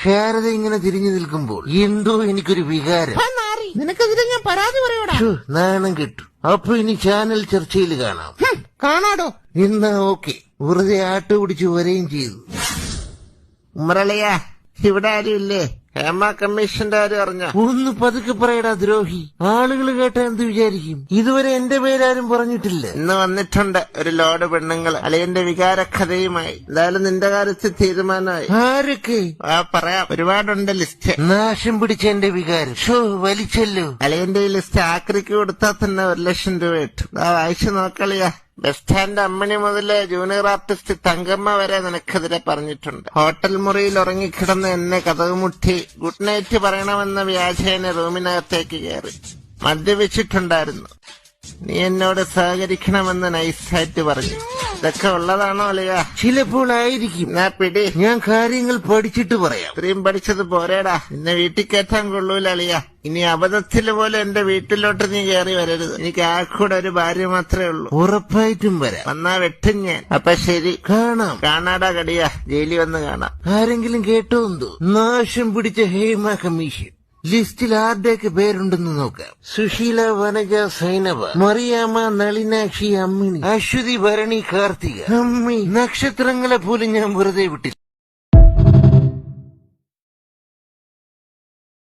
ശാരദ ഇങ്ങനെ തിരിഞ്ഞു നിൽക്കുമ്പോൾ എന്തോ എനിക്കൊരു വികാരം. നിനക്കെതിരെ ഞാൻ പരാതി പറയൂടാ. നാണം കിട്ടു. അപ്പൊ ഇനി ചാനൽ ചർച്ചയിൽ കാണാം. കാണാടോ. എന്നാ ഓക്കെ. വെറുതെ ആട്ട് പിടിച്ച് വരെയും ചെയ്തു. ഉമ്മറളിയ, ഇവിടെ ആരും ഇല്ലേ? ഹേമ കമ്മീഷന്റെ കാര്യം അറിഞ്ഞ? ഒന്ന് പതുക്കെ പറയടാ ദ്രോഹി. ആളുകൾ കേട്ടാ എന്ത് വിചാരിക്കും? ഇതുവരെ എന്റെ പേരാരും പറഞ്ഞിട്ടില്ല. ഇന്ന് വന്നിട്ടുണ്ട് ഒരു ലോഡ് പെണ്ണുങ്ങള് അളിയന്റെ വികാരക്കഥയുമായി. എന്തായാലും നിന്റെ കാര്യത്തിൽ തീരുമാനമായി. ആരൊക്കെ? പറയാം, ഒരുപാടുണ്ട് ലിസ്റ്റ്. നാശം പിടിച്ച എന്റെ വികാരം വലിച്ചല്ലോ. അളിയന്റെ ഈ ലിസ്റ്റ് ആക്രിക്ക് കൊടുത്താൽ തന്നെ 1,00,000 രൂപ കിട്ടും. വായിച്ചു നോക്കളിയാ. ബസ് സ്റ്റാൻഡ് അമ്മണി മുതല് ജൂനിയർ ആർട്ടിസ്റ്റ് തങ്കമ്മ വരെ നിനക്കെതിരെ പറഞ്ഞിട്ടുണ്ട്. ഹോട്ടൽ മുറിയിൽ ഉറങ്ങിക്കിടന്ന് എന്നെ കതകുമുട്ടി ഗുഡ് നൈറ്റ് പറയണമെന്ന വ്യാജേന റൂമിനകത്തേക്ക് കയറി മദ്യപിച്ചിട്ടുണ്ടായിരുന്നു. നീ എന്നോട് സഹകരിക്കണമെന്ന് നൈസായിട്ട് പറഞ്ഞു. ഇതൊക്കെ ഉള്ളതാണോ അളിയ? ചിലപ്പോൾ ആയിരിക്കും. പിടി, ഞാൻ കാര്യങ്ങൾ പഠിച്ചിട്ട് പറയാം. ഇത്രയും പഠിച്ചത് പോരേടാ. നിന്നെ വീട്ടിൽ കയറ്റാൻ കൊള്ളൂല അളിയ. ഇനി അബദ്ധത്തില് പോലെ എന്റെ വീട്ടിലോട്ട് നീ കയറി വരരുത്. എനിക്ക് ആക്കൂടെ ഒരു ഭാര്യ മാത്രമേ ഉള്ളൂ. ഉറപ്പായിട്ടും വരാം. വന്നാ വെട്ടും ഞാൻ. അപ്പൊ ശരി, കാണാം. കാണാടാ കടിയാ. ജയിലിൽ വന്ന് കാണാം. ആരെങ്കിലും കേട്ടോ എന്തോ? നാശം പിടിച്ച ഹേമ കമ്മീഷൻ ലിസ്റ്റിൽ ആരുടെയൊക്കെ പേരുണ്ടെന്ന് നോക്കാം. സുശീല, വനജ, സൈനബ, മറിയാമ്മ, നളിനാക്ഷി, അമ്മിണി, അശ്വതി, ഭരണി, കാർത്തിക. അമ്മി, നക്ഷത്രങ്ങളെ പോലും ഞാൻ വെറുതെ വിട്ടില്ല.